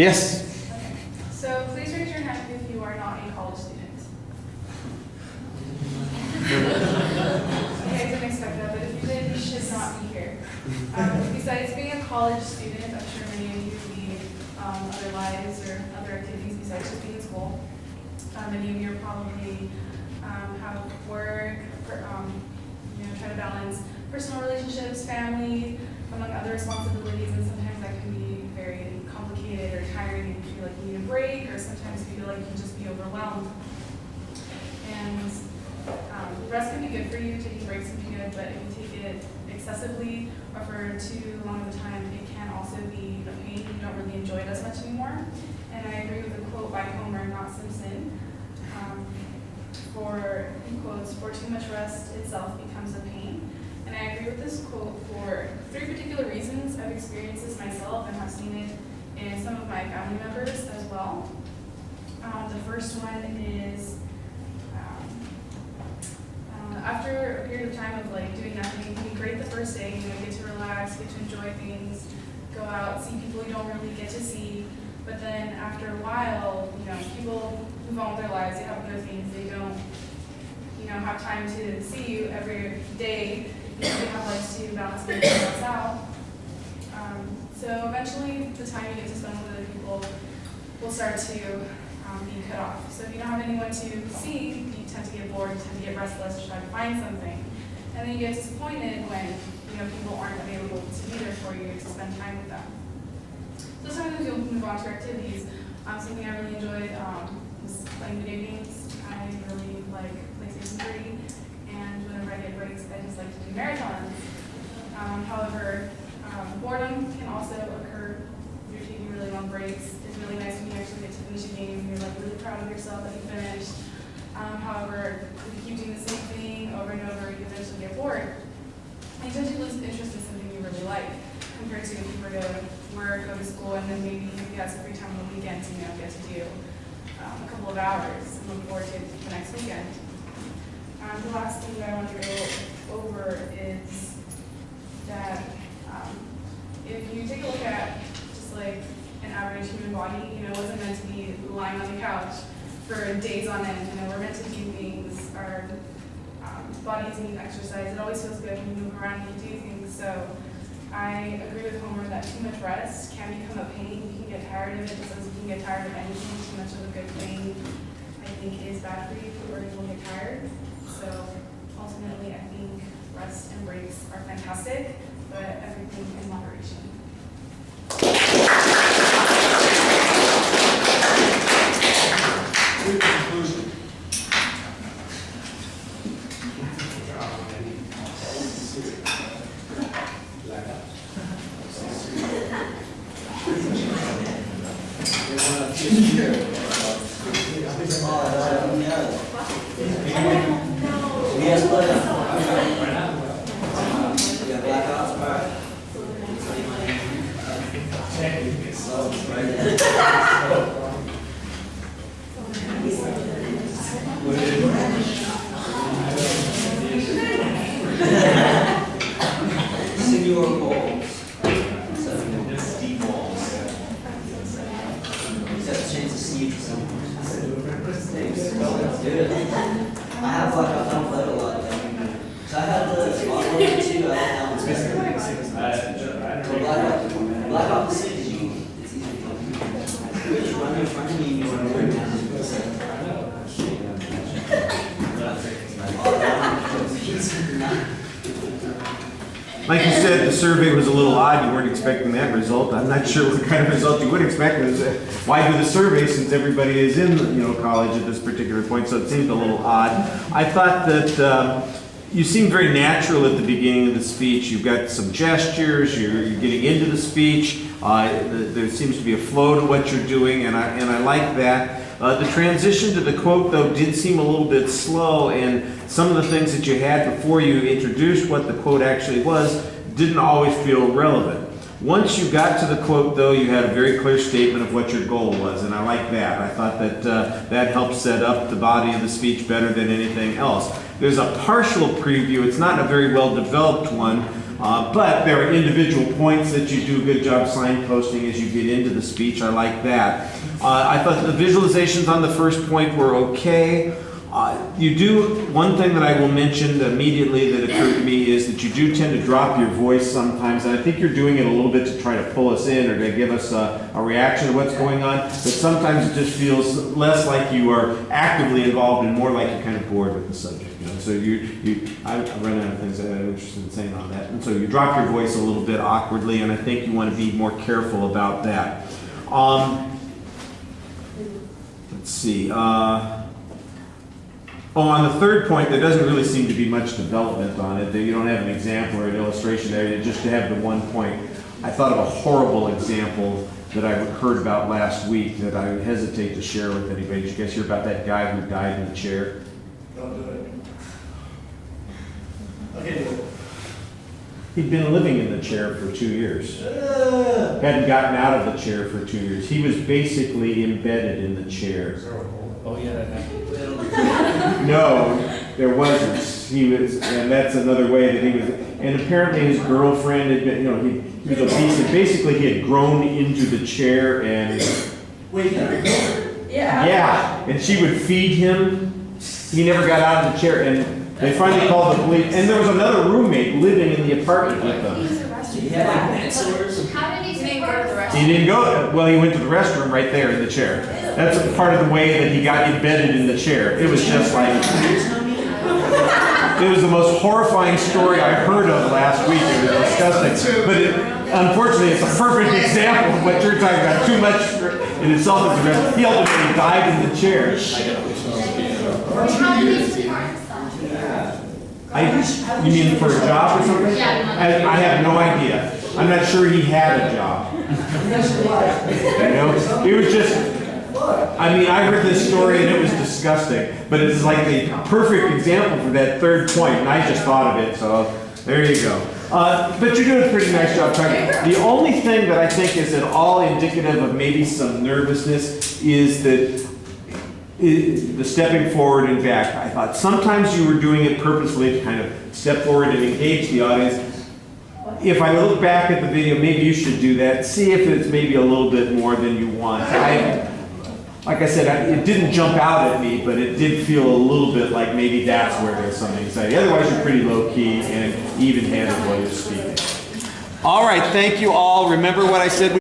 Yes. Okay. So please raise your hand if you are not a college student. Okay, I didn't expect that, but if you did, you should not be here. Besides being a college student, I'm sure many of you lead other lives or other activities besides just being in school. Many of you are probably have work, try to balance personal relationships, family, among other responsibilities, and sometimes that can be very complicated or tiring, and you feel like you need a break, or sometimes you feel like you can just be overwhelmed. And rest can be good for you, taking breaks can be good, but if you take it excessively or for too long of a time, it can also be a pain. You don't really enjoy it as much anymore. And I agree with the quote by Homer, not Simpson. In quotes, for too much rest itself becomes a pain. And I agree with this quote for 3 particular reasons. I've experienced this myself and have seen it in some of my family members as well. The first one is after a period of time of like doing nothing, it can be great the first day, get to relax, get to enjoy things, go out, see people you don't really get to see. But then after a while, people move on with their lives, they have other things, they don't, have time to see you every day, they have lives to balance themselves out. So eventually, the time you get to spend with other people will start to be cut off. So if you don't have anyone to see, you tend to get bored, you tend to get restless, try to find something. And then you get disappointed when people aren't available to be there for you to spend time with them. So sometimes you'll move on to activities. Something I really enjoyed was playing video games. I really like PlayStation 3, and whenever I get breaks, I just like to do marathons. However, boredom can also occur if you're taking really long breaks. It's really nice when you actually get to finish a game and you're like really proud of yourself that you finished. However, if you keep doing the same thing over and over, you eventually get bored. And you tend to lose interest in something you really like, compared to if you were to work, go to school, and then maybe you got some free time on the weekends, get to do a couple of hours and look forward to the next weekend. The last thing that I want to go over is that if you take a look at just like an average human body, it wasn't meant to be lying on the couch for days on end. We're meant to do things. Our bodies need exercise. It always feels good when you move around and you do things. So I agree with Homer that too much rest can become a pain. You can get tired of it, just as you can get tired of anything. Too much of a good thing, I think, is bad for you, or you will get tired. So ultimately, I think rest and breaks are fantastic, but everything in moderation. Good conclusion. Like you said, the survey was a little odd. You weren't expecting that result. I'm not sure what kind of result you would expect. Why do the survey since everybody is in college at this particular point? So it seemed a little odd. I thought that you seemed very natural at the beginning of the speech. You've got some gestures. You're getting into the speech. There seems to be a flow to what you're doing, and I like that. The transition to the quote, though, did seem a little bit slow, and some of the things that you had before you introduced what the quote actually was didn't always feel relevant. Once you got to the quote, though, you had a very clear statement of what your goal was, and I like that. I thought that that helped set up the body of the speech better than anything else. There's a partial preview. It's not a very well-developed one, But there are individual points that you do a good job signposting as you get into the speech. I like that. I thought the visualizations on the first point were okay. You do, one thing that I will mention immediately that occurred to me is that you do tend to drop your voice sometimes, and I think you're doing it a little bit to try to pull us in or to give us a reaction to what's going on, but sometimes it just feels less like you are actively involved and more like you're kind of bored with the subject. You know? So I run out of things that I'm interested in saying on that, and so you drop your voice a little bit awkwardly, and I think you want to be more careful about that. Let's see. On the third point, there doesn't really seem to be much development on it. You don't have an example or an illustration there, just to have the one point. I thought of a horrible example that I heard about last week that I would hesitate to share with anybody. Did you guys hear about that guy who died in the chair? Don't do it. Okay, do it. He'd been living in the chair for 2 years. Hadn't gotten out of the chair for 2 years. He was basically embedded in the chair. Oh, yeah, that happened. No, there wasn't. He was, and that's another way that he was. And apparently, his girlfriend had been, he was obese. And basically, he had grown into the chair, and Wait, yeah, and she would feed him. He never got out of the chair, and they finally called the police. And there was another roommate living in the apartment with them. He was arrested. Yeah, like dinosaurs. How did he He didn't go to the restroom. He didn't go. Well, he went to the restroom right there in the chair. That's part of the way that he got embedded in the chair. It was just like. It was the most horrifying story I heard of last week. It was disgusting. But unfortunately, it's a perfect example of what you're talking about. Too much in itself is arrest. He ultimately died in the chair. How did he support himself? You mean for a job or something? Yeah. I have no idea. I'm not sure he had a job. It was just. I mean, I heard this story and it was disgusting, but it's like the perfect example for that third point, and I just thought of it, so there you go. But you're doing a pretty nice job trying. The only thing that I think is at all indicative of maybe some nervousness is that the stepping forward and back. I thought sometimes you were doing it purposefully to kind of step forward and engage the audience. If I look back at the video, maybe you should do that. See if it's maybe a little bit more than you want. Like I said, it didn't jump out at me, but it did feel a little bit like maybe that's where there's some anxiety. Otherwise, you're pretty low-key and even-handed while you're speaking. All right, thank you all. Remember what I said.